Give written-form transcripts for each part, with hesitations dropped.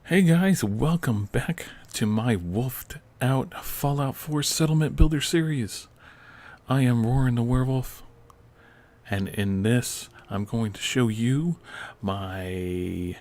Hey guys, welcome back to my wolfed out Fallout 4 Settlement Builder series. I am Roarin' the Werewolf, and in this, I'm going to show you my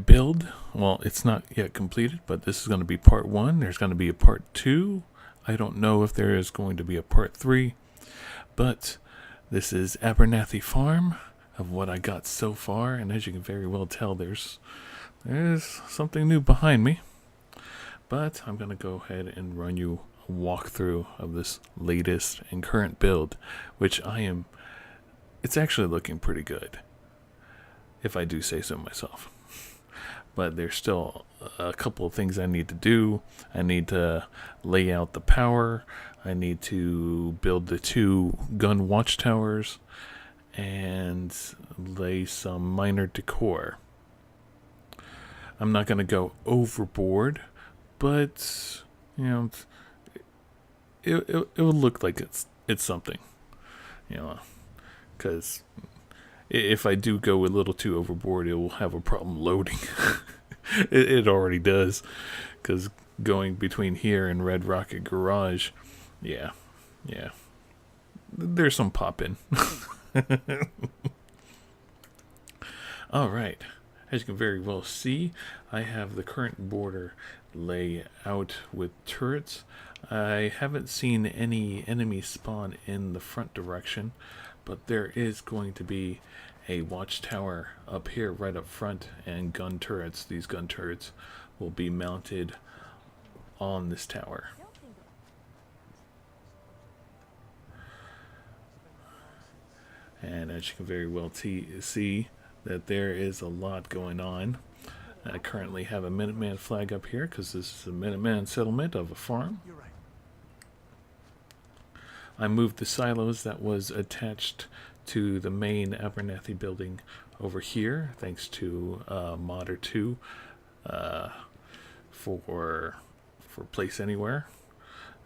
build. Well, it's not yet completed, but this is going to be part 1. There's going to be a part 2. I don't know if there is going to be a part 3, but this is Abernathy Farm of what I got so far, and as you can very well tell, there's something new behind me, but I'm going to go ahead and run you a walkthrough of this latest and current build, which it's actually looking pretty good, if I do say so myself. But there's still a couple of things I need to do. I need to lay out the power. I need to build the 2 gun watchtowers and lay some minor decor. I'm not going to go overboard, but it will look like it's something, because if I do go a little too overboard, it will have a problem loading. it already does, because going between here and Red Rocket Garage, yeah, there's some pop in. All right. As you can very well see, I have the current border laid out with turrets. I haven't seen any enemies spawn in the front direction, but there is going to be a watchtower up here right up front and gun turrets. These gun turrets will be mounted on this tower. And as you can very well see, that there is a lot going on. I currently have a Minuteman flag up here because this is a Minuteman settlement of a farm. I moved the silos that was attached to the main Abernathy building over here, thanks to Modder 2 for Place Anywhere.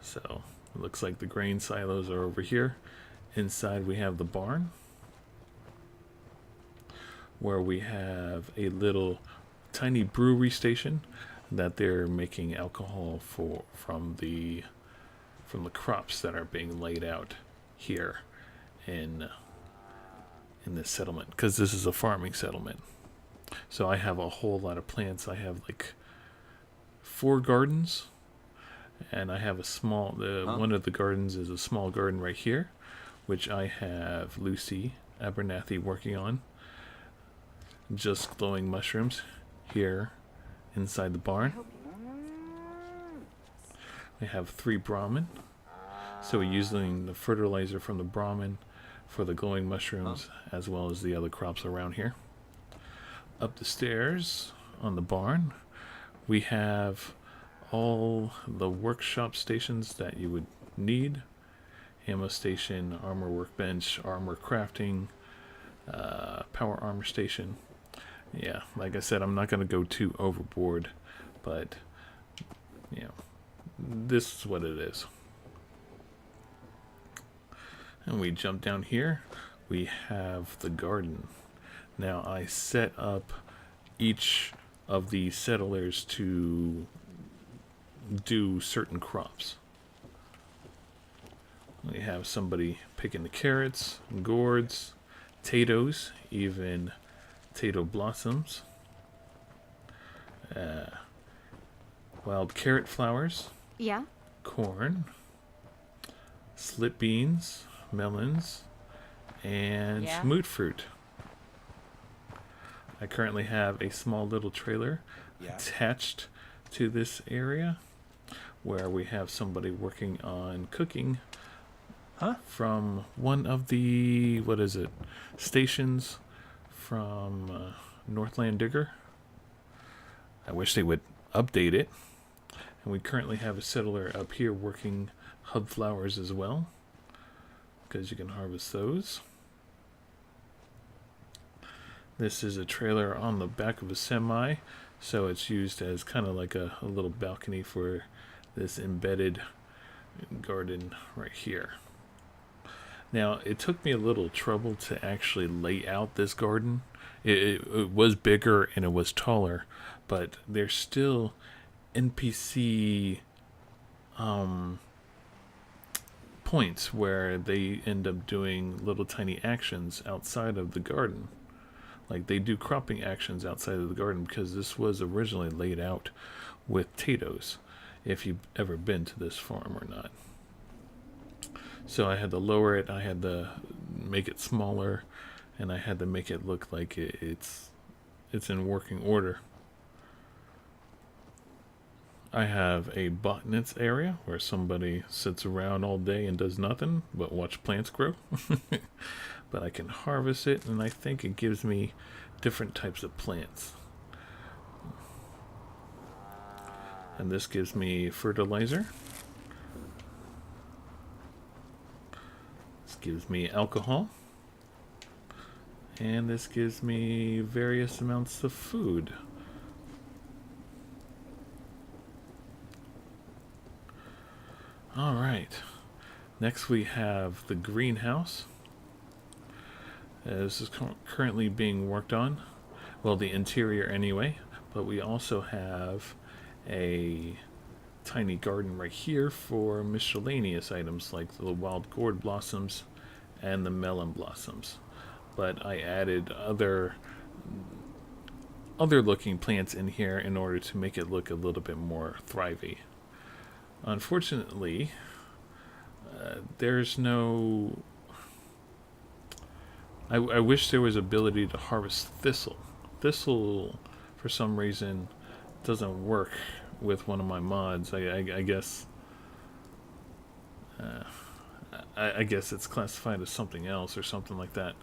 So it looks like the grain silos are over here. Inside we have the barn, where we have a little tiny brewery station that they're making alcohol from the crops that are being laid out here in this settlement, because this is a farming settlement. So I have a whole lot of plants. I have like 4 gardens, and I have a small one of the gardens is a small garden right here, which I have Lucy Abernathy working on. Just glowing mushrooms here inside the barn. We have 3 Brahmin, so we're using the fertilizer from the Brahmin for the glowing mushrooms as well as the other crops around here. Up the stairs on the barn, we have all the workshop stations that you would need: ammo station, armor workbench, armor crafting, power armor station. Yeah, like I said, I'm not going to go too overboard, but this is what it is. And we jump down here. We have the garden. Now I set up each of the settlers to do certain crops. We have somebody picking the carrots, gourds, potatoes, even potato blossoms, wild carrot flowers, corn, slip beans, melons, and moot fruit. I currently have a small little trailer attached to this area where we have somebody working on cooking from one of the stations from Northland Digger. I wish they would update it. And we currently have a settler up here working hub flowers as well, because you can harvest those. This is a trailer on the back of a semi, so it's used as kind of like a little balcony for this embedded garden right here. Now, it took me a little trouble to actually lay out this garden It was bigger and it was taller, but there's still NPC points where they end up doing little tiny actions outside of the garden. Like they do cropping actions outside of the garden because this was originally laid out with potatoes, if you've ever been to this farm or not. So I had to lower it, I had to make it smaller, and I had to make it look like it's in working order. I have a botanists area where somebody sits around all day and does nothing but watch plants grow. But I can harvest it, and I think it gives me different types of plants. And this gives me fertilizer. This gives me alcohol. And this gives me various amounts of food. Alright, next we have the greenhouse. This is currently being worked on. Well, the interior anyway, but we also have a tiny garden right here for miscellaneous items like the wild gourd blossoms and the melon blossoms. But I added other looking plants in here in order to make it look a little bit more thrivey. Unfortunately, there's no... I wish there was ability to harvest thistle. Thistle, for some reason, doesn't work with one of my mods. I guess... I guess it's classified as something else or something like that.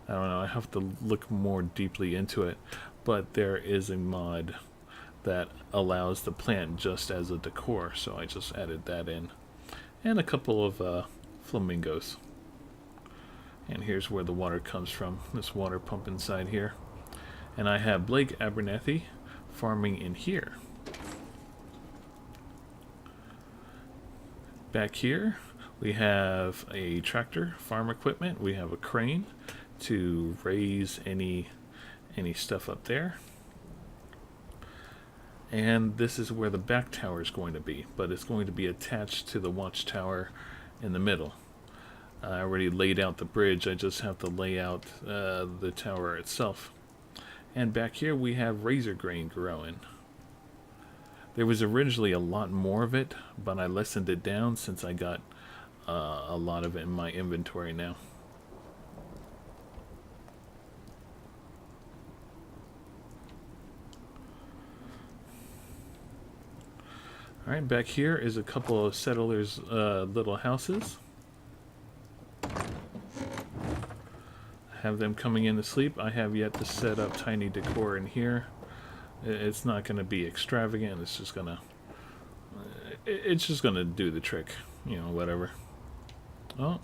I don't know. I have to look more deeply into it. But there is a mod that allows the plant just as a decor, so I just added that in. And a couple of flamingos. And here's where the water comes from, this water pump inside here. And I have Blake Abernathy farming in here. Back here we have a tractor, farm equipment. We have a crane to raise any stuff up there. And this is where the back tower is going to be, but it's going to be attached to the watchtower in the middle. I already laid out the bridge, I just have to lay out the tower itself. And back here we have razor grain growing. There was originally a lot more of it, but I lessened it down since I got a lot of it in my inventory now. Alright, back here is a couple of settlers' little houses. Have them coming in to sleep. I have yet to set up tiny decor in here. It's not going to be extravagant. It's just gonna do the trick, you know, whatever. Oh,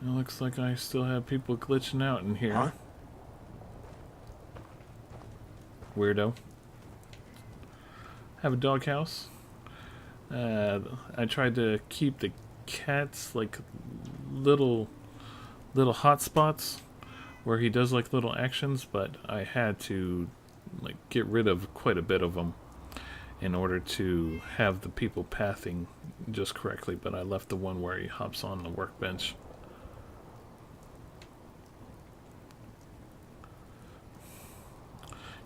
it looks like I still have people glitching out in here. Huh? Weirdo. Have a doghouse. I tried to keep the cats like little hot spots where he does like little actions, but I had to like get rid of quite a bit of them in order to have the people pathing just correctly. But I left the one where he hops on the workbench.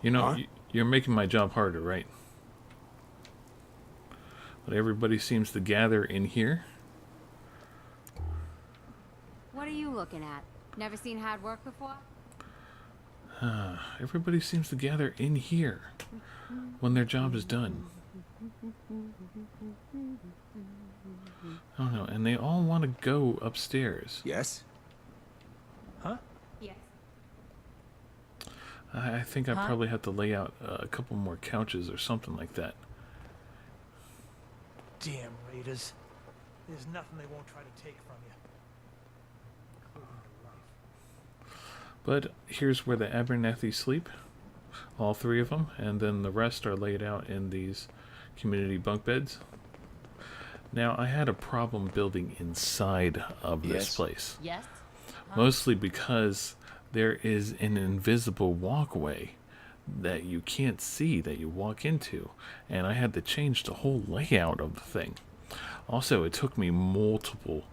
You know, you're making my job harder, right? But everybody seems to gather in here. What are you looking at? Never seen hard work before? Everybody seems to gather in here when their job is done. I don't know, and they all want to go upstairs. Yes? Huh? Yes. I think I probably have to lay out a couple more couches or something like that. Damn raiders. There's nothing they won't try to take from you. But here's where the Abernathy sleep. All three of them. And then the rest are laid out in these community bunk beds. Now, I had a problem building inside of this place. Yes? Mostly because there is an invisible walkway that you can't see that you walk into, and I had to change the whole layout of the thing. Also, it took me multiple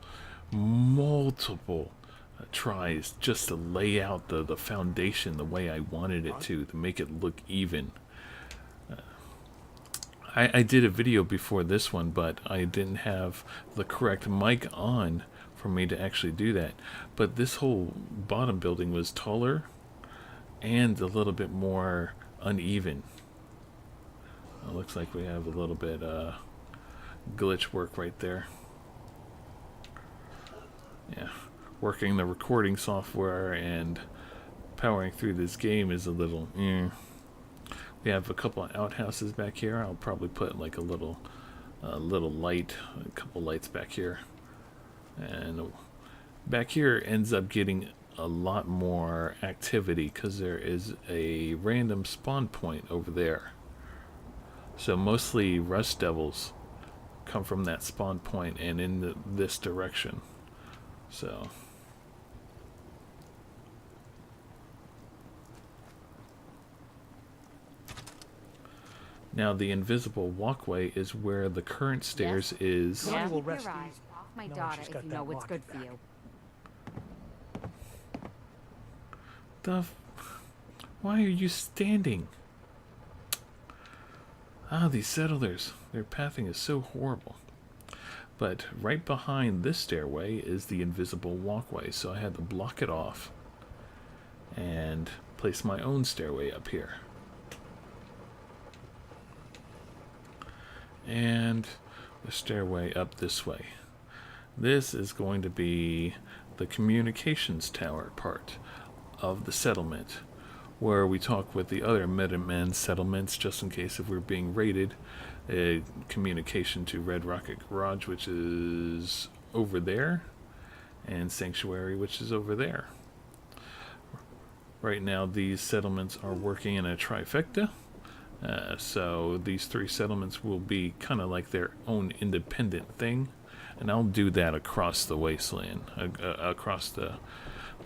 tries just to lay out the foundation the way I wanted it to make it look even. I did a video before this one, but I didn't have the correct mic on for me to actually do that. But this whole bottom building was taller and a little bit more uneven. It looks like we have a little bit glitch work right there. Yeah, working the recording software and powering through this game is a little We have a couple of outhouses back here. I'll probably put like a little light, a couple lights back here. And back here ends up getting a lot more activity because there is a random spawn point over there. So mostly rust devils come from that spawn point and in this direction. So now the invisible walkway is where the current stairs is. Yeah. will Keep your rest eyes easy, off my knowing daughter she's if got you that know what's locket good for back. you. Why are you standing? Ah, these settlers. Their pathing is so horrible. But right behind this stairway is the invisible walkway, so I had to block it off and place my own stairway up here. And the stairway up this way. This is going to be the communications tower part of the settlement, where we talk with the other Minutemen settlements just in case if we're being raided. Communication to Red Rocket Garage, which is over there, and Sanctuary, which is over there. Right now these settlements are working in a trifecta. So these three settlements will be kind of like their own independent thing, and I'll do that across the wasteland, across the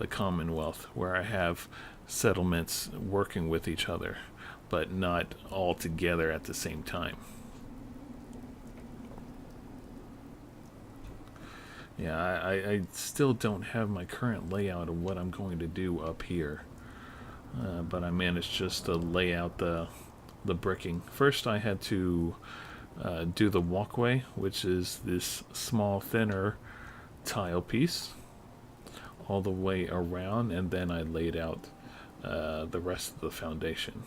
Commonwealth, where I have settlements working with each other, but not all together at the same time. Yeah, I still don't have my current layout of what I'm going to do up here, but I managed just to lay out the bricking. First I had to do the walkway, which is this small thinner tile piece all the way around, and then I laid out the rest of the foundation.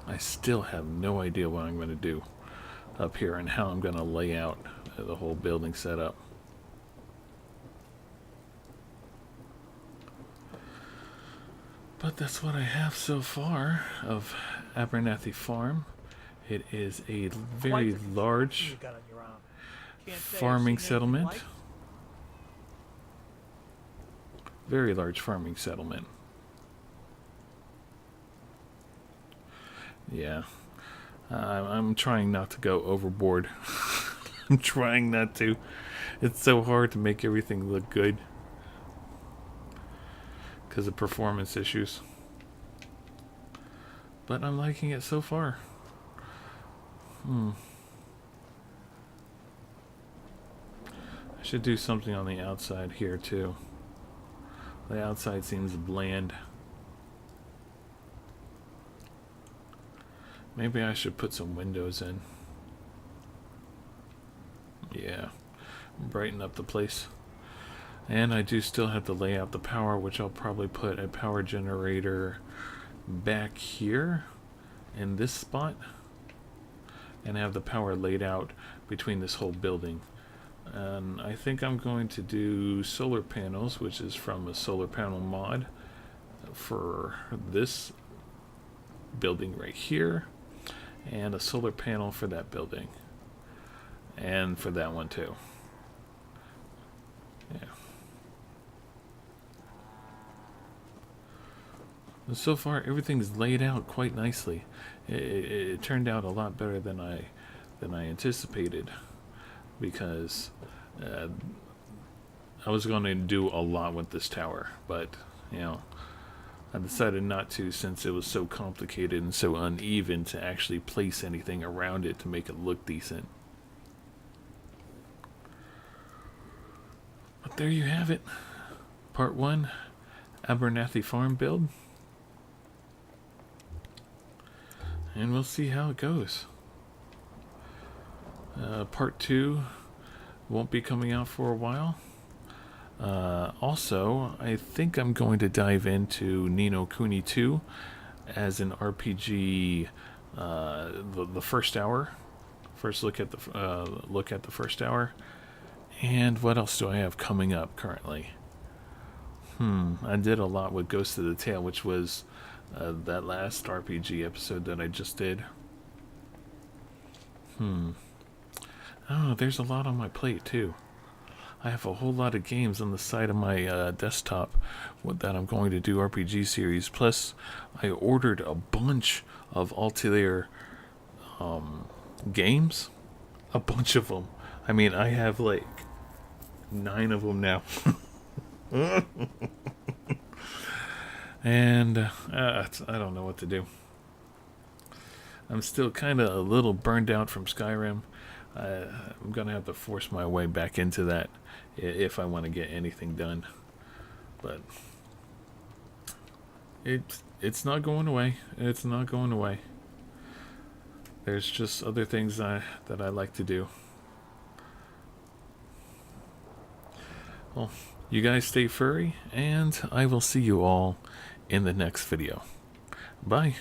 I still have no idea what I'm going to do up here and how I'm going to lay out the whole building setup. But that's what I have so far of Abernathy Farm. It is a very large You got on your arm. Can't say I've farming seen anything settlement. like it. Very large farming settlement. Yeah. I'm trying not to go overboard. I'm trying not to. It's so hard to make everything look good because of performance issues. But I'm liking it so far. I should do something on the outside here too. The outside seems bland. Maybe I should put some windows in. Yeah, brighten up the place. And I do still have to lay out the power, which I'll probably put a power generator back here in this spot and have the power laid out between this whole building. And I think I'm going to do solar panels, which is from a solar panel mod for this building right here, and a solar panel for that building, and for that one too. Yeah. And so far everything's laid out quite nicely. It turned out a lot better than I anticipated, because I was going to do a lot with this tower, but, you know, I decided not to since it was so complicated and so uneven to actually place anything around it to make it look decent. But there you have it. Part 1, Abernathy farm build. And we'll see how it goes. Part 2 won't be coming out for a while. Also, I think I'm going to dive into Ni no Kuni 2 as an RPG. The first hour, first look at the first hour, and what else do I have coming up currently? I did a lot with Ghost of the Tale, which was that last RPG episode that I just did. Oh, there's a lot on my plate too. I have a whole lot of games on the side of my desktop that I'm going to do RPG series. Plus, I ordered a bunch of Altair games. A bunch of them. I mean, I have like 9 of them now. And I don't know what to do. I'm still kind of a little burned out from Skyrim. I'm going to have to force my way back into that if I want to get anything done. But it's not going away. It's not going away. There's just other things that I like to do. Well, you guys stay furry, and I will see you all in the next video. Bye.